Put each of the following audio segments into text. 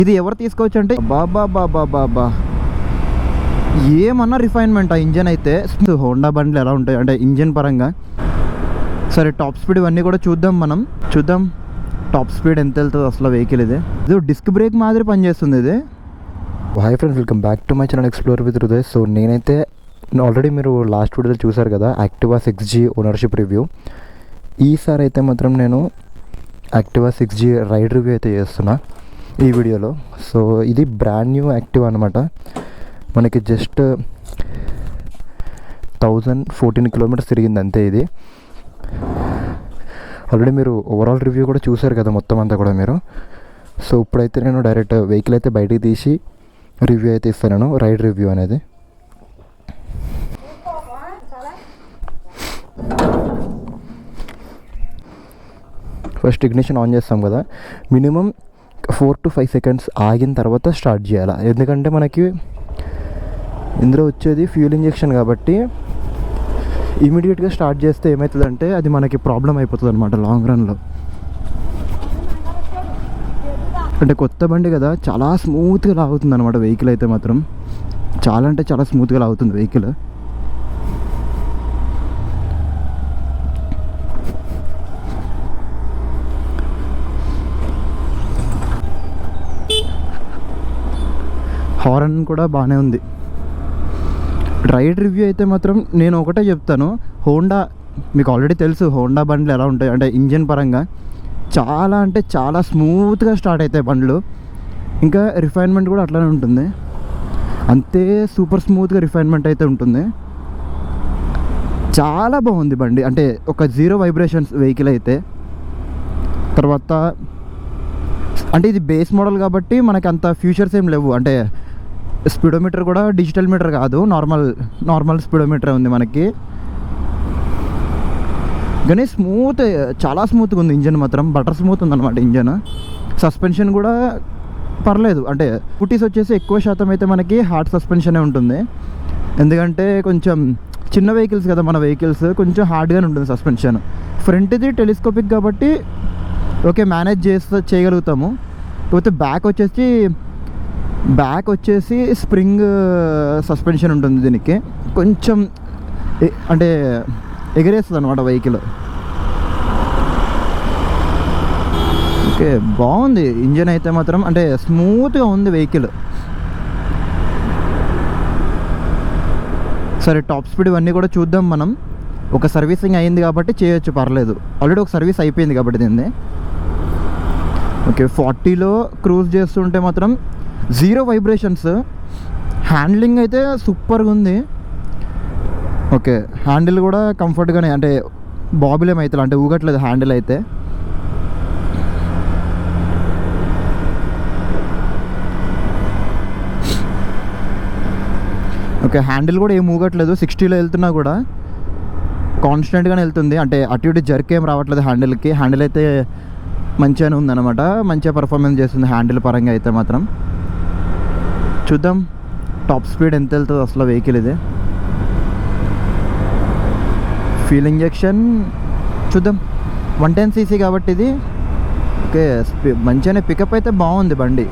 ఇది ఎవరు తీసుకోవచ్చు అంటే బాబా బాబా బాబా ఏమన్నా రిఫైన్మెంట్ ఆ ఇంజన్ అయితే. హోండా బండ్లు ఎలా ఉంటాయి అంటే ఇంజన్ పరంగా. సరే టాప్ స్పీడ్ ఇవన్నీ కూడా చూద్దాం టాప్ స్పీడ్ ఎంత వెళ్తుంది అసలు వెహికల్. ఇది డిస్క్ బ్రేక్ మాదిరి పనిచేస్తుంది ఇది. Hi friends, welcome back to my channel explore with Hruday. So నేనైతే ఆల్రెడీ మీరు లాస్ట్ వీడియోలో చూసారు కదా యాక్టివా 6G ఓనర్షిప్ రివ్యూ. ఈసారి అయితే మాత్రం నేను యాక్టివా 6G రైడ్ రివ్యూ అయితే చేస్తున్నా ఈ వీడియోలో. సో ఇది బ్రాండ్ న్యూ యాక్టివా అనమాట. మనకి జస్ట్ 1014 కిలోమీటర్స్ తిరిగింది అంతే. ఇది ఆల్రెడీ మీరు ఓవరాల్ రివ్యూ కూడా చూసారు కదా మొత్తం అంతా కూడా మీరు. సో ఇప్పుడైతే నేను డైరెక్ట్ వెహికల్ అయితే బయటికి తీసి రివ్యూ అయితే ఇస్తాను, రైడ్ రివ్యూ అనేది. ఫస్ట్ ఇగ్నిషన్ ఆన్ చేస్తాం కదా, మినిమం 4 to 5 సెకండ్స్ ఆగిన తర్వాత స్టార్ట్ చేయాలి. ఎందుకంటే మనకి ఇందులో వచ్చేది ఫ్యూల్ ఇంజెక్షన్ కాబట్టి ఇమీడియట్గా స్టార్ట్ చేస్తే ఏమవుతుందంటే అది మనకి ప్రాబ్లం అయిపోతుంది అనమాట లాంగ్ రన్లో. అంటే కొత్త బండి కదా, చాలా స్మూత్గా లాగుతుంది అనమాట వెహికల్ అయితే మాత్రం. చాలా అంటే చాలా స్మూత్గా లాగుతుంది వెహికల్. హారన్ కూడా బాగానే ఉంది. రైడ్ రివ్యూ అయితే మాత్రం నేను ఒకటే చెప్తాను, హోండా మీకు ఆల్రెడీ తెలుసు హోండా బండ్లు ఎలా ఉంటాయి అంటే ఇంజన్ పరంగా చాలా అంటే చాలా స్మూత్గా స్టార్ట్ అవుతాయి బండ్లు. ఇంకా రిఫైన్మెంట్ కూడా అట్లానే ఉంటుంది, అంతే సూపర్ స్మూత్గా రిఫైన్మెంట్ అయితే ఉంటుంది. చాలా బాగుంది బండి, అంటే ఒక 0 వైబ్రేషన్స్ వెహికల్ అయితే. తర్వాత అంటే ఇది బేస్ మోడల్ కాబట్టి మనకి అంత ఫ్యూచర్స్ ఏం లేవు. అంటే స్పీడోమీటర్ కూడా డిజిటల్ మీటర్ కాదు, నార్మల్ స్పీడోమీటర్ ఉంది మనకి. కానీ స్మూత్, చాలా స్మూత్గా ఉంది ఇంజన్ మాత్రం. బటర్ స్మూత్ ఉందన్నమాట ఇంజన్. సస్పెన్షన్ కూడా పర్లేదు, అంటే స్కూటీస్ వచ్చేసి ఎక్కువ శాతం అయితే మనకి హార్డ్ సస్పెన్షనే ఉంటుంది. ఎందుకంటే కొంచెం చిన్న వెహికల్స్ కదా మన వెహికల్స్, కొంచెం హార్డ్గానే ఉంటుంది సస్పెన్షన్. ఫ్రంట్ది టెలిస్కోపిక్ కాబట్టి ఓకే మేనేజ్ చేయగలుగుతాము. కాకపోతే బ్యాక్ వచ్చేసి స్ప్రింగ్ సస్పెన్షన్ ఉంటుంది దీనికి. కొంచెం అంటే ఎగరేస్తుంది అనమాట వెహికల్. ఓకే బాగుంది ఇంజన్ అయితే మాత్రం, అంటే స్మూత్గా ఉంది వెహికల్. సరే టాప్ స్పీడ్ ఇవన్నీ కూడా చూద్దాం మనం. ఒక సర్వీసింగ్ అయింది కాబట్టి చేయొచ్చు, పర్లేదు. ఆల్రెడీ ఒక సర్వీస్ అయిపోయింది కాబట్టి దీన్ని. ఓకే 40లో క్రూజ్ చేస్తుంటే మాత్రం 0 వైబ్రేషన్స్. హ్యాండ్లింగ్ అయితే సూపర్గా ఉంది. ఓకే హ్యాండిల్ కూడా కంఫర్ట్గానే, అంటే బాబులేం అవుతుంది అంటే ఊగట్లేదు హ్యాండిల్ అయితే. ఓకే హ్యాండిల్ కూడా ఏం ఊగట్లేదు, 60లో వెళ్తున్నా కూడా కాన్స్టెంట్గానే వెళ్తుంది. అంటే అటు ఇటు జర్క్ ఏం రావట్లేదు హ్యాండిల్కి. హ్యాండిల్ అయితే మంచిగానే ఉందన్నమాట, మంచిగా పర్ఫార్మెన్స్ చేస్తుంది హ్యాండిల్ పరంగా అయితే మాత్రం. చూద్దాం టాప్ స్పీడ్ ఎంత వెళ్తుంది అసలు వెహికల్. ఇది ఫ్యూల్ ఇంజెక్షన్ చూద్దాం, 110cc కాబట్టి ఇది. ఓకే మంచిగానే పికప్ అయితే బాగుంది బండి.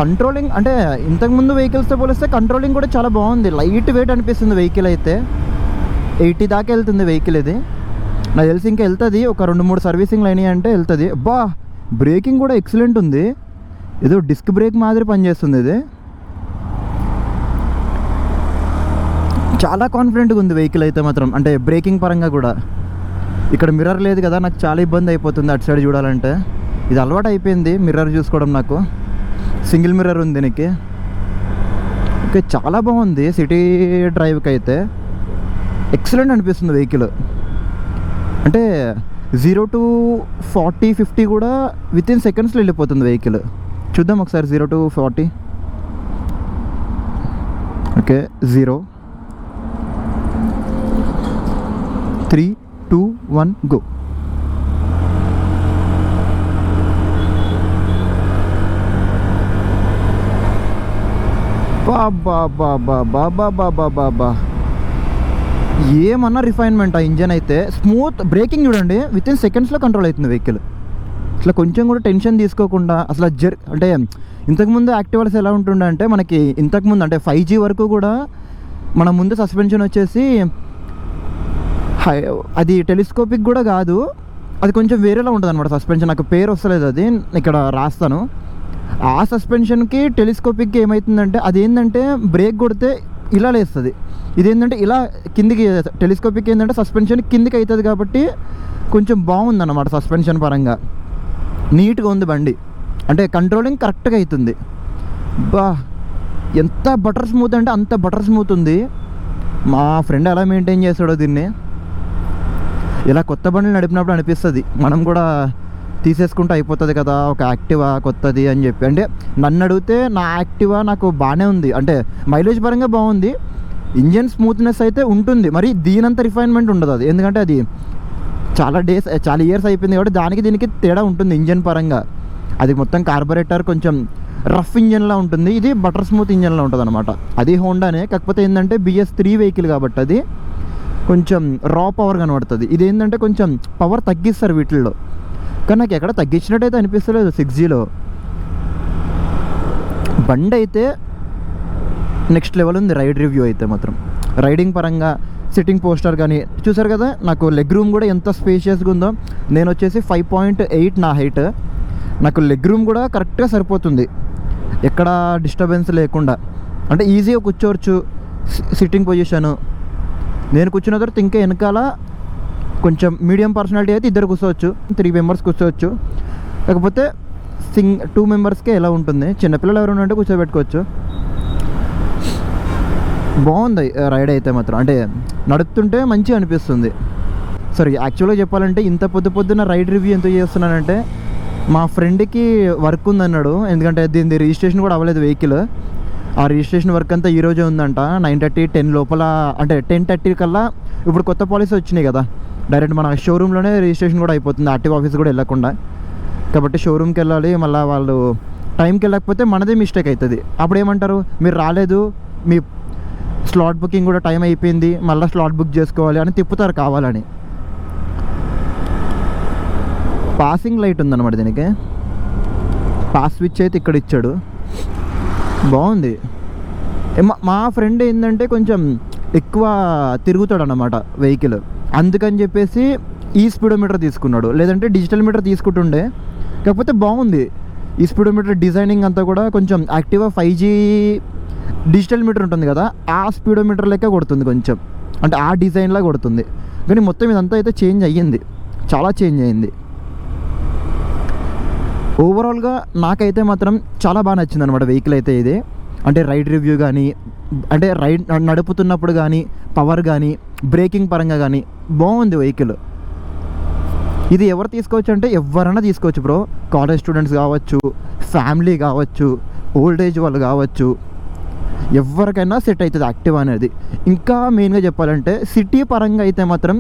కంట్రోలింగ్ అంటే ఇంతకుముందు వెహికల్స్తో పోలిస్తే కంట్రోలింగ్ కూడా చాలా బాగుంది. లైట్ వెయిట్ అనిపిస్తుంది వెహికల్ అయితే. 80 దాకా వెళ్తుంది వెహికల్ ఇది. నాకు తెలిసి ఇంకా వెళ్తుంది, ఒక 2-3 సర్వీసింగ్లు అయినాయి అంటే వెళ్తుంది. అబ్బా బ్రేకింగ్ కూడా ఎక్సలెంట్ ఉంది, ఏదో డిస్క్ బ్రేక్ మాదిరి పనిచేస్తుంది ఇది. చాలా కాన్ఫిడెంట్గా ఉంది వెహికల్ అయితే మాత్రం, అంటే బ్రేకింగ్ పరంగా కూడా. ఇక్కడ మిర్రర్ లేదు కదా, నాకు చాలా ఇబ్బంది అయిపోతుంది అటు సైడ్ చూడాలంటే. ఇది అలవాటు అయిపోయింది మిర్రర్ చూసుకోవడం నాకు. సింగిల్ మిర్రర్ ఉంది దీనికి. ఓకే చాలా బాగుంది సిటీ డ్రైవ్కి అయితే. ఎక్సలెంట్ అనిపిస్తుంది వెహికల్. అంటే 0 to 40, 50 కూడా వితిన్ సెకండ్స్లో వెళ్ళిపోతుంది వెహికల్. చూద్దాం ఒకసారి 0 to 40. Okay 0, 3, 2, 1 go. బాబా బాబా బాబా బాబా బాబా ఏమన్నా రిఫైన్మెంట్ ఆ ఇంజన్ అయితే. స్మూత్ బ్రేకింగ్ చూడండి, విత్ ఇన్ సెకండ్స్లో కంట్రోల్ అవుతుంది వెహికల్. అసలు కొంచెం కూడా టెన్షన్ తీసుకోకుండా అసలు అంటే ఇంతకుముందు యాక్టివాస్ ఎలా ఉంటుండే అంటే మనకి ఇంతకుముందు అంటే 5G వరకు కూడా మన ముందు సస్పెన్షన్ వచ్చేసి అది టెలిస్కోపిక్ కూడా కాదు, అది కొంచెం వేరేలా ఉంటుంది అనమాట సస్పెన్షన్. నాకు పేరు వస్తలేదు, అది ఇక్కడ రాస్తాను. ఆ సస్పెన్షన్కి టెలిస్కోపిక్కి ఏమవుతుందంటే అది ఏంటంటే బ్రేక్ కొడితే ఇలా లేస్తుంది, ఇదేంటంటే ఇలా కిందికి. టెలిస్కోపిక్ ఏంటంటే సస్పెన్షన్ కిందికి అవుతుంది కాబట్టి కొంచెం బాగుందన్నమాట సస్పెన్షన్ పరంగా. నీట్గా ఉంది బండి, అంటే కంట్రోలింగ్ కరెక్ట్గా అవుతుంది. బా ఎంత బటర్ స్మూత్ అంటే అంత బటర్ స్మూత్ ఉంది. మా ఫ్రెండ్ ఎలా మెయింటైన్ చేస్తాడో దీన్ని. ఇలా కొత్త బండ్లు నడిపినప్పుడు అనిపిస్తుంది మనం కూడా తీసేసుకుంటే అయిపోతుంది కదా ఒక యాక్టివా కొత్తది అని చెప్పి. అంటే నన్ను అడిగితే నా యాక్టివా నాకు బాగానే ఉంది, అంటే మైలేజ్ పరంగా బాగుంది, ఇంజన్ స్మూత్నెస్ అయితే ఉంటుంది. మరి దీనంత రిఫైన్మెంట్ ఉండదు అది, ఎందుకంటే అది చాలా ఇయర్స్ అయిపోయింది కాబట్టి దానికి దీనికి తేడా ఉంటుంది ఇంజన్ పరంగా. అది మొత్తం కార్బొరేటర్ కొంచెం రఫ్ ఇంజన్లా ఉంటుంది, ఇది బటర్ స్మూత్ ఇంజన్లా ఉంటుంది అనమాట. అది హోండానే, కాకపోతే ఏంటంటే BS3 వెహికల్ కాబట్టి అది కొంచెం రా పవర్ కనబడుతుంది. ఇది ఏంటంటే కొంచెం పవర్ తగ్గిస్తారు వీటిల్లో, కానీ నాకు ఎక్కడ తగ్గించినట్టయితే అనిపిస్తలేదు 6Gలో. బండి అయితే నెక్స్ట్ లెవెల్ ఉంది. రైడ్ రివ్యూ అయితే మాత్రం రైడింగ్ పరంగా సిట్టింగ్ పోస్టర్ కానీ చూసారు కదా, నాకు లెగ్ రూమ్ కూడా ఎంత స్పేషియస్గా ఉందో. నేను వచ్చేసి 5.8 నా హైట్, నాకు లెగ్ రూమ్ కూడా కరెక్ట్గా సరిపోతుంది, ఎక్కడ డిస్టర్బెన్స్ లేకుండా. అంటే ఈజీగా కూర్చోవచ్చు సిట్టింగ్ పొజిషను. నేను కూర్చున్న తర్వాత ఇంకా వెనకాల కొంచెం మీడియం పర్సనాలిటీ అయితే ఇద్దరు కూర్చోవచ్చు, 3 మెంబర్స్ కూర్చోవచ్చు. కాకపోతే 2 మెంబర్స్కే ఎలా ఉంటుంది, చిన్నపిల్లలు ఎవరైనా ఉంటే కూర్చోబెట్టుకోవచ్చు. బాగుంది రైడ్ అయితే మాత్రం, అంటే నడుపుతుంటే మంచిగా అనిపిస్తుంది. సరే యాక్చువల్గా చెప్పాలంటే ఇంత పొద్దున్న రైడ్ రివ్యూ ఎంత చేస్తున్నానంటే మా ఫ్రెండ్కి వర్క్ ఉందన్నాడు, ఎందుకంటే దీని రిజిస్ట్రేషన్ కూడా అవ్వలేదు వెహికల్. ఆ రిజిస్ట్రేషన్ వర్క్ అంతా ఈరోజే ఉందంట, 9:30 10 లోపల, అంటే 10:30 కల్లా. ఇప్పుడు కొత్త పాలసీ వచ్చినాయి కదా, డైరెక్ట్ మన షోరూంలోనే రిజిస్ట్రేషన్ కూడా అయిపోతుంది, ఆర్టీఓ ఆఫీస్ కూడా వెళ్ళకుండా. కాబట్టి షోరూమ్కి వెళ్ళాలి, మళ్ళీ వాళ్ళు టైంకి వెళ్ళకపోతే మనదే మిస్టేక్ అవుతుంది. అప్పుడు ఏమంటారు, మీరు రాలేదు, మీ స్లాట్ బుకింగ్ కూడా టైం అయిపోయింది, మళ్ళీ స్లాట్ బుక్ చేసుకోవాలి అని తిప్పుతారు కావాలని. పాసింగ్ లైట్ ఉందన్నమాట దీనికి, పాస్ స్విచ్ అయితే ఇక్కడ ఇచ్చాడు, బాగుంది. మా ఫ్రెండ్ ఏంటంటే కొంచెం ఎక్కువ తిరుగుతాడు అన్నమాట వెహికల్, అందుకని చెప్పేసి ఈ స్పీడోమీటర్ తీసుకున్నాడు, లేదంటే డిజిటల్ మీటర్ తీసుకుంటుండే. కాకపోతే బాగుంది ఈ స్పీడోమీటర్ డిజైనింగ్ అంతా కూడా. కొంచెం యాక్టివా 5G డిజిటల్ మీటర్ ఉంటుంది కదా, ఆ స్పీడోమీటర్ లెక్క కొడుతుంది కొంచెం, అంటే ఆ డిజైన్లా కొడుతుంది. కానీ మొత్తం ఇదంతా అయితే చేంజ్ అయ్యింది, చాలా చేంజ్ అయ్యింది. ఓవరాల్గా నాకైతే మాత్రం చాలా బాగా నచ్చింది అనమాట వెహికల్ అయితే ఇది. అంటే రైడ్ రివ్యూ కానీ, అంటే రైడ్ నడుపుతున్నప్పుడు కానీ, పవర్ కానీ, బ్రేకింగ్ పరంగా కానీ బాగుంది వెహికల్. ఇది ఎవరు తీసుకోవచ్చు అంటే ఎవరైనా తీసుకోవచ్చు బ్రో, కాలేజ్ స్టూడెంట్స్ కావచ్చు, ఫ్యామిలీ కావచ్చు, ఓల్డ్ ఏజ్ వాళ్ళు కావచ్చు, ఎవరికైనా సెట్ అవుతుంది యాక్టివా అనేది. ఇంకా మెయిన్గా చెప్పాలంటే సిటీ పరంగా అయితే మాత్రం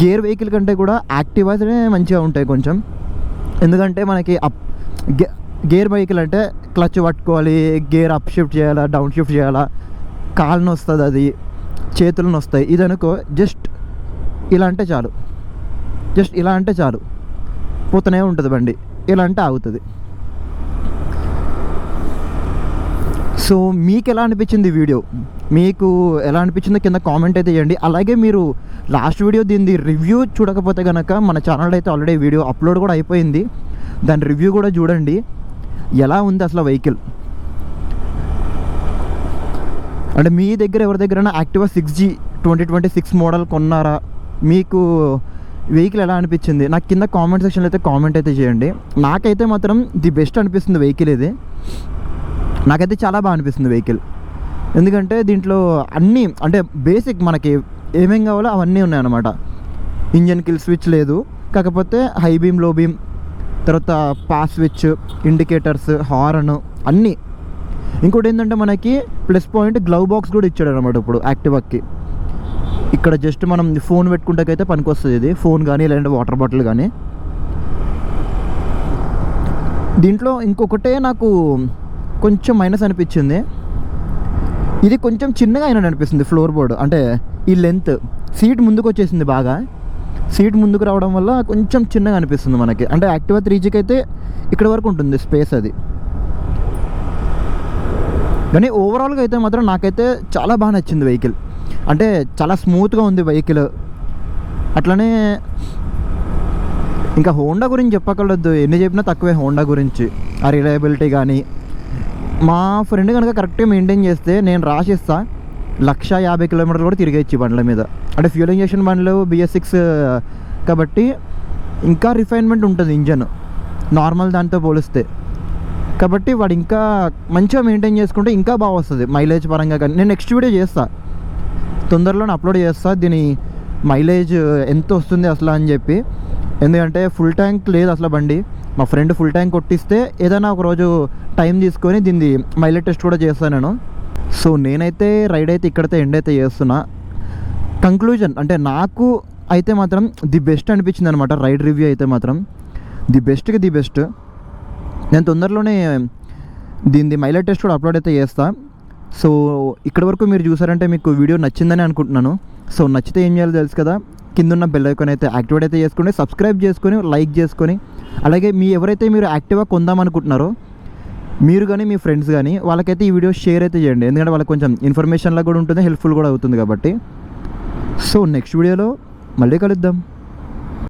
గేర్ వెహికల్ కంటే కూడా యాక్టివానే మంచిగా ఉంటాయి కొంచెం. ఎందుకంటే మనకి గేర్ వెహికల్ అంటే క్లచ్ పట్టుకోవాలి, గేర్ అప్ షిఫ్ట్ చేయాలా, డౌన్ షిఫ్ట్ చేయాలా, కాళ్ళను వస్తుంది, అది చేతులను వస్తాయి. ఇది అనుకో జస్ట్ ఇలా అంటే చాలు, జస్ట్ ఇలా అంటే చాలు, పోతూనే ఉంటుంది బండి, ఇలా అంటే ఆగుతుంది. సో మీకు ఎలా అనిపించింది వీడియో, మీకు ఎలా అనిపించిందో కింద కామెంట్ అయితే చేయండి. అలాగే మీరు లాస్ట్ వీడియో దీని రివ్యూ చూడకపోతే కనుక మన ఛానల్ అయితే ఆల్రెడీ వీడియో అప్లోడ్ కూడా అయిపోయింది, దాని రివ్యూ కూడా చూడండి ఎలా ఉంది అసలు వెహికల్. అంటే మీ దగ్గర ఎవరి దగ్గరైనా యాక్టివా 6G 2026 మోడల్ కొన్నారా, మీకు వెహికల్ ఎలా అనిపించింది నాకు కింద కామెంట్ సెక్షన్లో అయితే కామెంట్ అయితే చేయండి. నాకైతే మాత్రం ది బెస్ట్ అనిపిస్తుంది వెహికల్ ఇది, నాకైతే చాలా బాగా అనిపిస్తుంది వెహికల్. ఎందుకంటే దీంట్లో అన్నీ అంటే బేసిక్ మనకి ఏమేం కావాలో అవన్నీ ఉన్నాయన్నమాట. ఇంజన్ కిల్ స్విచ్ లేదు, కాకపోతే హై బీమ్, లో బీమ్, తర్వాత పాస్ స్విచ్, ఇండికేటర్స్, హార్న్ అన్నీ. ఇంకోటి ఏంటంటే మనకి ప్లస్ పాయింట్ గ్లవ్ బాక్స్ కూడా ఇచ్చాడు అనమాట ఇప్పుడు యాక్టివాకి. ఇక్కడ జస్ట్ మనం ఫోన్ పెట్టుకుంటాకైతే పనికొస్తుంది ఇది, ఫోన్ కానీ లేదంటే వాటర్ బాటిల్ కానీ. దీంట్లో ఇంకొకటే నాకు కొంచెం మైనస్ అనిపించింది, ఇది కొంచెం చిన్నగా అయినట్టు అనిపిస్తుంది ఫ్లోర్ బోర్డు, అంటే ఈ లెంత్. సీట్ ముందుకు వచ్చేసింది బాగా, సీట్ ముందుకు రావడం వల్ల కొంచెం చిన్నగా అనిపిస్తుంది మనకి. అంటే యాక్టివా 3Gకి అయితే ఇక్కడ వరకు ఉంటుంది స్పేస్ అది. కానీ ఓవరాల్గా అయితే మాత్రం నాకైతే చాలా బాగా నచ్చింది వెహికల్. అంటే చాలా స్మూత్గా ఉంది వెహికల్. అట్లనే ఇంకా హోండా గురించి చెప్పకూడదు, ఎన్ని చెప్పినా తక్కువే హోండా గురించి. ఆ రిలయబిలిటీ కానీ, మా ఫ్రెండ్ కనుక కరెక్ట్గా మెయింటైన్ చేస్తే నేను రాసిస్తా 150 కిలోమీటర్లు కూడా తిరిగేచ్చి బండ్ల మీద. అంటే ఫ్యూల్ ఇంజెక్షన్ బండ్లు BS6 కాబట్టి ఇంకా రిఫైన్మెంట్ ఉంటుంది ఇంజన్ నార్మల్ దాంతో పోలిస్తే. కాబట్టి వాడు ఇంకా మంచిగా మెయింటైన్ చేసుకుంటే ఇంకా బాగా వస్తుంది మైలేజ్ పరంగా. కానీ నేను నెక్స్ట్ వీడియో చేస్తా, తొందరలోనే అప్లోడ్ చేస్తా దీని మైలేజ్ ఎంత వస్తుంది అసలు అని చెప్పి. ఎందుకంటే ఫుల్ ట్యాంక్ లేదు అసలు బండి. మా ఫ్రెండ్ ఫుల్ ట్యాంక్ కొట్టిస్తే ఏదైనా ఒకరోజు టైం తీసుకొని దీన్ని మైలేజ్ టెస్ట్ కూడా చేస్తాను నేను. సో నేనైతే రైడ్ అయితే ఇక్కడైతే ఎండ్ అయితే చేస్తున్నా. కంక్లూజన్ అంటే నాకు అయితే మాత్రం ది బెస్ట్ అనిపించింది అనమాట. రైడ్ రివ్యూ అయితే మాత్రం ది బెస్ట్కి ది బెస్ట్. నేను తొందరలోనే దీని మైలేజ్ టెస్ట్ కూడా అప్లోడ్ అయితే చేస్తా. సో ఇక్కడ వరకు మీరు చూసారంటే మీకు వీడియో నచ్చిందని అనుకుంటున్నాను. సో నచ్చితే ఏం చేయాలో తెలుసు కదా, కింద ఉన్న బెల్ ఐకాన్ అయితే యాక్టివేట్ అయితే చేసుకొని, సబ్స్క్రైబ్ చేసుకొని, లైక్ చేసుకొని, అలాగే ఎవరైతే మీరు యాక్టివా కొందామనుకుంటున్నారో మీరు కానీ మీ ఫ్రెండ్స్ కానీ వాళ్ళకైతే ఈ వీడియో షేర్ అయితే చేయండి. ఎందుకంటే వాళ్ళకి కొంచెం ఇన్ఫర్మేషన్లా కూడా ఉంటుంది, హెల్ప్ఫుల్ కూడా అవుతుంది కాబట్టి. సో నెక్స్ట్ వీడియోలో మళ్ళీ కలుద్దాం.